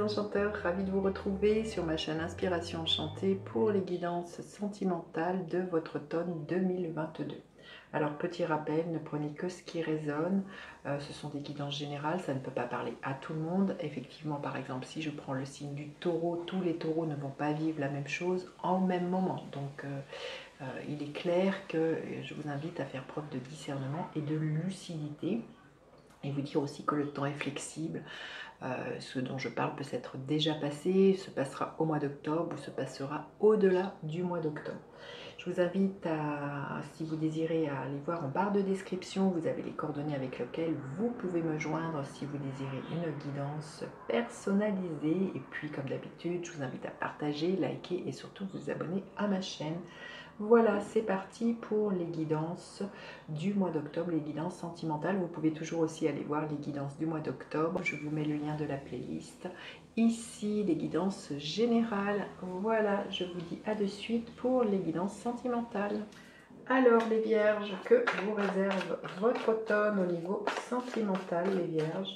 enchanteur, ravie de vous retrouver sur ma chaîne Inspiration Enchantée pour les guidances sentimentales de votre automne 2022. Alors petit rappel, ne prenez que ce qui résonne, ce sont des guidances générales, ça ne peut pas parler à tout le monde. Effectivement, par exemple, si je prends le signe du taureau, tous les taureaux ne vont pas vivre la même chose en même moment. Donc il est clair que je vous invite à faire preuve de discernement et de lucidité. Et vous dire aussi que le temps est flexible. Ce dont je parle peut s'être déjà passé, se passera au mois d'octobre ou se passera au-delà du mois d'octobre. Je vous invite à, si vous désirez, à aller voir en barre de description, vous avez les coordonnées avec lesquelles vous pouvez me joindre si vous désirez une guidance personnalisée. Et puis comme d'habitude, je vous invite à partager, liker et surtout vous abonner à ma chaîne. Voilà, c'est parti pour les guidances du mois d'octobre, les guidances sentimentales. Vous pouvez toujours aussi aller voir les guidances du mois d'octobre. Je vous mets le lien de la playlist. Ici, les guidances générales. Voilà, je vous dis à de suite pour les guidances sentimentales. Alors les vierges, que vous réserve votre automne au niveau sentimental, les vierges?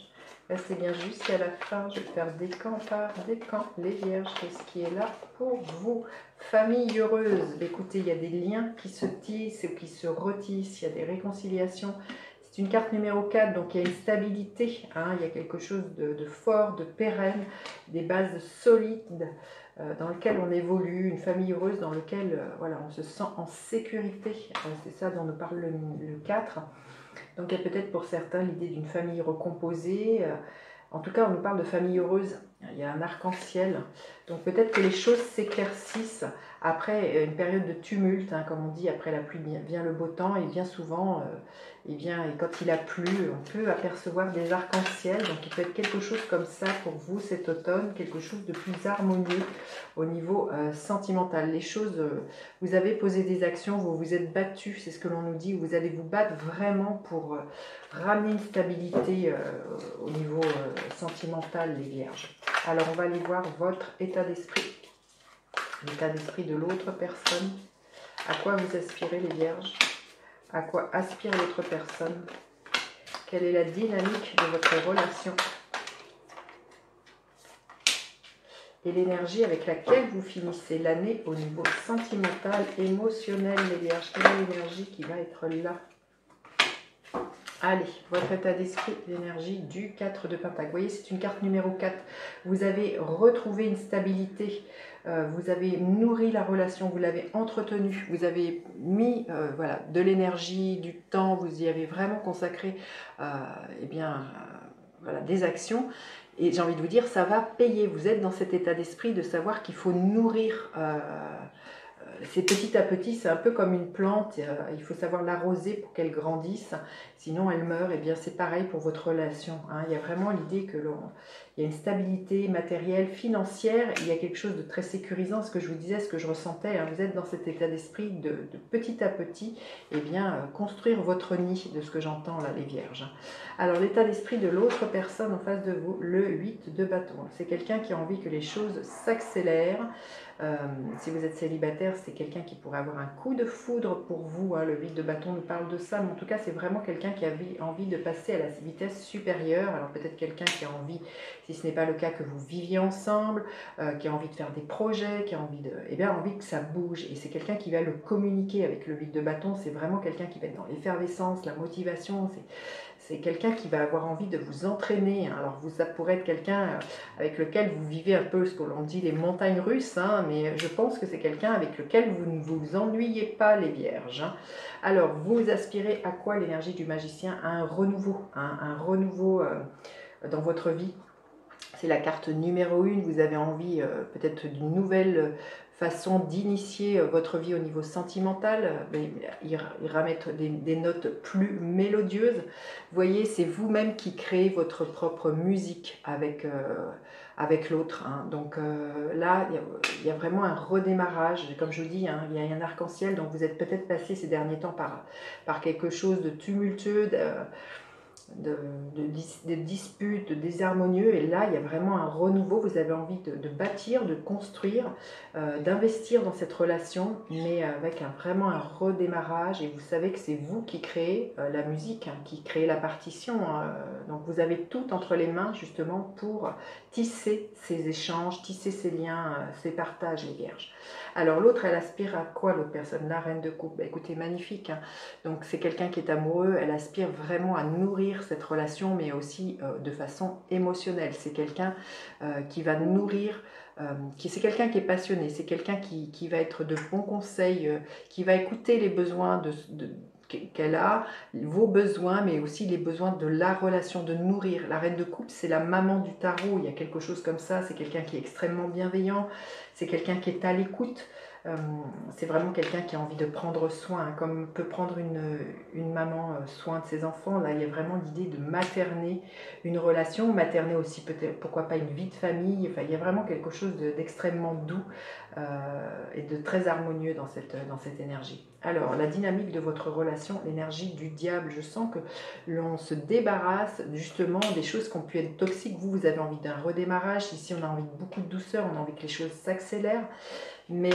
Restez bien jusqu'à la fin, je vais faire des camps par des camps, les vierges, qu'est-ce qui est là pour vous? Famille heureuse, écoutez, il y a des liens qui se tissent ou qui se retissent, il y a des réconciliations. C'est une carte numéro 4, donc il y a une stabilité, hein, il y a quelque chose de fort, de pérenne, des bases solides dans lequel on évolue, une famille heureuse dans laquelle voilà, on se sent en sécurité. C'est ça dont nous parle le 4. Donc il y a peut-être pour certains l'idée d'une famille recomposée. En tout cas, on nous parle de famille heureuse. Il y a un arc-en-ciel. Donc peut-être que les choses s'éclaircissent après une période de tumulte, hein, comme on dit, après la pluie vient le beau temps. Et bien souvent, et quand il a plu, on peut apercevoir des arcs-en-ciel. Donc il peut être quelque chose comme ça pour vous cet automne, quelque chose de plus harmonieux au niveau sentimental. Les choses, vous avez posé des actions, vous vous êtes battu, c'est ce que l'on nous dit. Vous allez vous battre vraiment pour ramener une stabilité au niveau sentimental, les vierges. Alors on va aller voir votre état d'esprit, l'état d'esprit de l'autre personne. À quoi vous aspirez, les vierges? À quoi aspire l'autre personne? Quelle est la dynamique de votre relation? Et l'énergie avec laquelle vous finissez l'année au niveau sentimental, émotionnel, les vierges. Quelle est l'énergie qui va être là? Allez, votre état d'esprit, l'énergie du 4 de Pentacle. Vous voyez, c'est une carte numéro 4. Vous avez retrouvé une stabilité, vous avez nourri la relation, vous l'avez entretenue, vous avez mis voilà, de l'énergie, du temps, vous y avez vraiment consacré voilà, des actions. Et j'ai envie de vous dire, ça va payer. Vous êtes dans cet état d'esprit de savoir qu'il faut nourrir c'est petit à petit, c'est un peu comme une plante, il faut savoir l'arroser pour qu'elle grandisse, sinon elle meurt. Et bien c'est pareil pour votre relation, hein. Il y a vraiment l'idée que il y a une stabilité matérielle, financière, il y a quelque chose de très sécurisant, ce que je vous disais, ce que je ressentais, hein. Vous êtes dans cet état d'esprit de petit à petit, et bien construire votre nid, de ce que j'entends là, les vierges. Alors l'état d'esprit de l'autre personne en face de vous, le 8 de bâton, c'est quelqu'un qui a envie que les choses s'accélèrent. Si vous êtes célibataire, c'est quelqu'un qui pourrait avoir un coup de foudre pour vous, hein. Le 8 de bâton nous parle de ça, mais en tout cas c'est vraiment quelqu'un qui a envie de passer à la vitesse supérieure. Alors peut-être quelqu'un qui a envie, si ce n'est pas le cas, que vous viviez ensemble, qui a envie de faire des projets, qui a envie envie que ça bouge, et c'est quelqu'un qui va le communiquer avec le 8 de bâton. C'est vraiment quelqu'un qui va être dans l'effervescence, la motivation, c'est quelqu'un qui va avoir envie de vous entraîner. Alors ça pourrait être quelqu'un avec lequel vous vivez un peu ce que l'on dit les montagnes russes, hein, mais je pense que c'est quelqu'un avec lequel vous ne vous ennuyez pas, les vierges, hein. Alors vous aspirez à quoi, l'énergie du magicien? À un renouveau, hein, un renouveau dans votre vie. C'est la carte numéro 1, vous avez envie peut-être d'une nouvelle façon d'initier votre vie au niveau sentimental, il va mettre des notes plus mélodieuses. Vous voyez, c'est vous-même qui créez votre propre musique avec l'autre, hein. Donc là, il y a vraiment un redémarrage, comme je vous dis, hein, il y a un arc-en-ciel, donc vous êtes peut-être passé ces derniers temps par quelque chose de tumultueux, de disputes, de désharmonieux, et là il y a vraiment un renouveau, vous avez envie de bâtir, de construire, d'investir dans cette relation, mais avec vraiment un redémarrage, et vous savez que c'est vous qui créez la musique, hein, qui créez la partition, donc vous avez tout entre les mains justement pour tisser ces échanges, tisser ces liens, ces partages, les vierges. Alors l'autre, elle aspire à quoi l'autre personne? La reine de coupe, bah, écoutez, magnifique, hein. Donc c'est quelqu'un qui est amoureux, elle aspire vraiment à nourrir cette relation, mais aussi de façon émotionnelle. C'est quelqu'un qui va nourrir, c'est quelqu'un qui est passionné, c'est quelqu'un qui va être de bons conseils, qui va écouter les besoins qu'elle a, vos besoins, mais aussi les besoins de la relation, de nourrir. La reine de coupe, c'est la maman du tarot, il y a quelque chose comme ça, c'est quelqu'un qui est extrêmement bienveillant, c'est quelqu'un qui est à l'écoute, c'est vraiment quelqu'un qui a envie de prendre soin, hein, comme peut prendre une maman soin de ses enfants. Là, il y a vraiment l'idée de materner une relation, materner aussi peut-être, pourquoi pas, une vie de famille. Enfin, il y a vraiment quelque chose d'extrêmement doux et de très harmonieux dans cette énergie. Alors, la dynamique de votre relation, l'énergie du diable, je sens que l'on se débarrasse justement des choses qui ont pu être toxiques. Vous avez envie d'un redémarrage. Ici, on a envie de beaucoup de douceur, on a envie que les choses s'accélèrent. Mais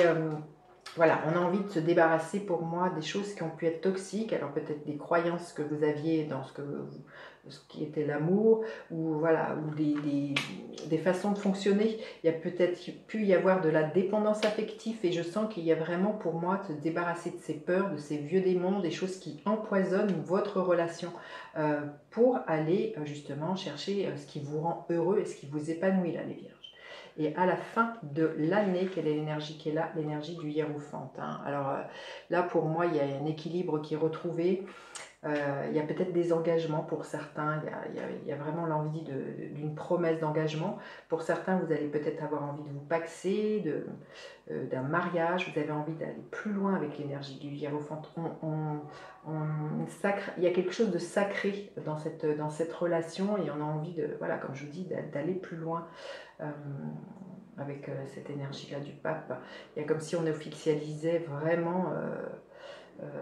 voilà, on a envie de se débarrasser pour moi des choses qui ont pu être toxiques. Alors peut-être des croyances que vous aviez dans ce qui était l'amour, ou voilà, ou des façons de fonctionner. Il y a peut-être pu y avoir de la dépendance affective, et je sens qu'il y a vraiment pour moi de se débarrasser de ces peurs, de ces vieux démons, des choses qui empoisonnent votre relation, pour aller justement chercher ce qui vous rend heureux et ce qui vous épanouit, là, les vierges. Et à la fin de l'année, quelle est l'énergie qui est là? L'énergie du hiérophante, hein. Alors là, pour moi, il y a un équilibre qui est retrouvé. Il y a peut-être des engagements pour certains, il y a vraiment l'envie d'une promesse d'engagement. Pour certains, vous allez peut-être avoir envie de vous paxer, d'un mariage, vous avez envie d'aller plus loin avec l'énergie du hiérophante. Il y a quelque chose de sacré dans cette relation, et on a envie voilà, comme je vous dis, d'aller plus loin. Avec cette énergie-là du pape. Il y a comme si on officialisait vraiment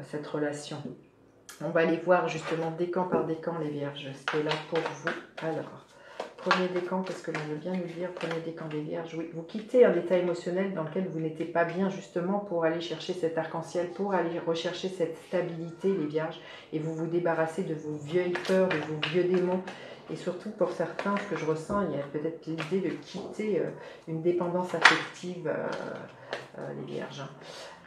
cette relation. On va aller voir justement décan par décan, les vierges, ce qui est là pour vous. Alors, premier décan, qu'est-ce que l'on veut bien nous dire? Premier décan des vierges, oui, vous quittez un état émotionnel dans lequel vous n'étiez pas bien, justement pour aller chercher cet arc-en-ciel, pour aller rechercher cette stabilité, les vierges, et vous vous débarrassez de vos vieilles peurs, de vos vieux démons. Et surtout pour certains, ce que je ressens, il y a peut-être l'idée de quitter une dépendance affective, les vierges.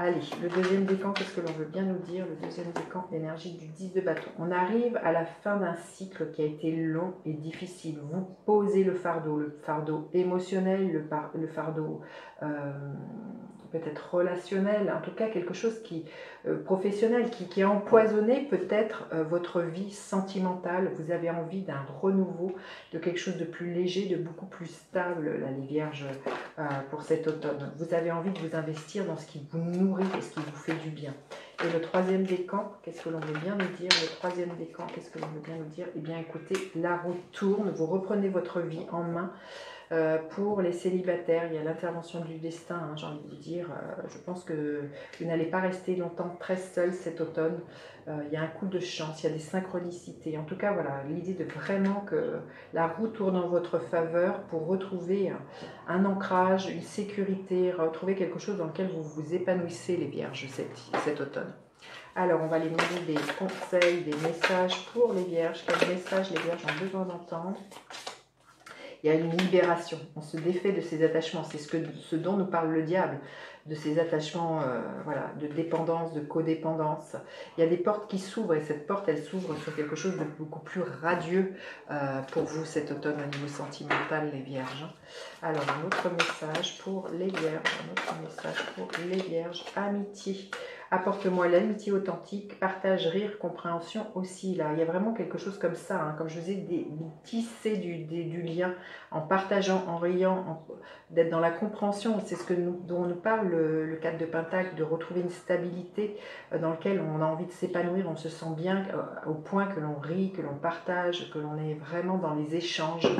Allez, le deuxième décan, qu'est-ce que l'on veut bien nous dire? Le deuxième décan, l'énergie du 10 de bâton. On arrive à la fin d'un cycle qui a été long et difficile. Vous posez le fardeau émotionnel, le fardeau peut-être relationnel, en tout cas quelque chose professionnel, qui a empoisonné peut-être votre vie sentimentale. Vous avez envie d'un renouveau, de quelque chose de plus léger, de beaucoup plus stable, là, les vierges, pour cet automne. Vous avez envie de vous investir dans ce qui vous nourrit et ce qui vous fait du bien. Et le troisième décan, qu'est-ce que l'on veut bien nous dire? Le troisième décan, qu'est-ce que l'on veut bien nous dire? Eh bien écoutez, la roue tourne, vous reprenez votre vie en main. Pour les célibataires, il y a l'intervention du destin, hein, j'ai envie de vous dire. Je pense que vous n'allez pas rester longtemps très seul cet automne. Il y a un coup de chance, il y a des synchronicités. En tout cas, voilà, l'idée de vraiment que la roue tourne en votre faveur pour retrouver un ancrage, une sécurité, retrouver quelque chose dans lequel vous vous épanouissez, les vierges, cet automne. Alors, on va aller demander des conseils, des messages pour les vierges. Quels messages les vierges ont besoin d'entendre? Il y a une libération, on se défait de ces attachements, c'est ce dont nous parle le diable, de ces attachements voilà, de dépendance, de codépendance. Il y a des portes qui s'ouvrent, et cette porte, elle s'ouvre sur quelque chose de beaucoup plus radieux pour vous cet automne au niveau sentimental, les vierges. Alors, un autre message pour les vierges, amitié. Apporte-moi l'amitié authentique, partage, rire, compréhension aussi. Là, il y a vraiment quelque chose comme ça, hein, comme je vous ai tisser du lien en partageant, en riant, d'être dans la compréhension. C'est dont nous parle le 4 de Pentacle, de retrouver une stabilité dans laquelle on a envie de s'épanouir, on se sent bien au point que l'on rit, que l'on partage, que l'on est vraiment dans les échanges,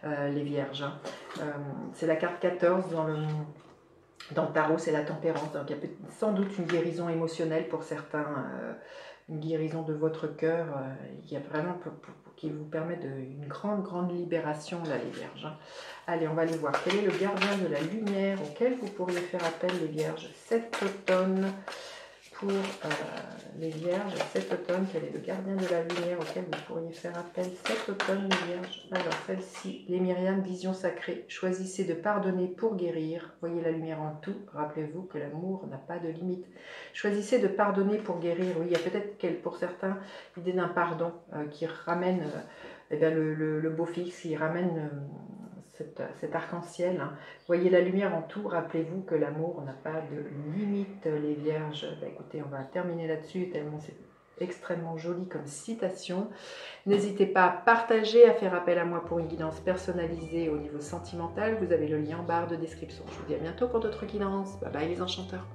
les vierges. C'est la carte 14 dans le tarot, c'est la tempérance. Donc il y a sans doute une guérison émotionnelle pour certains, une guérison de votre cœur. Il y a vraiment qui vous permet une grande libération, là, les Vierges. Allez, on va aller voir. Quel est le gardien de la lumière auquel vous pourriez faire appel, les Vierges, cet automne? Pour les Vierges, cet automne, quel est le gardien de la lumière auquel vous pourriez faire appel cet automne, les Vierges? Alors, celle-ci, les Myriames, vision sacrée. Choisissez de pardonner pour guérir. Voyez la lumière en tout. Rappelez-vous que l'amour n'a pas de limite. Choisissez de pardonner pour guérir. Oui, il y a peut-être pour certains l'idée d'un pardon qui ramène eh bien, le beau fixe, qui ramène cet arc-en-ciel. Hein. Voyez la lumière en tout, rappelez-vous que l'amour n'a pas de limite, les Vierges. Bah, écoutez, on va terminer là-dessus, tellement c'est extrêmement joli comme citation. N'hésitez pas à partager, à faire appel à moi pour une guidance personnalisée au niveau sentimental. Vous avez le lien en barre de description. Je vous dis à bientôt pour d'autres guidances. Bye bye les enchanteurs.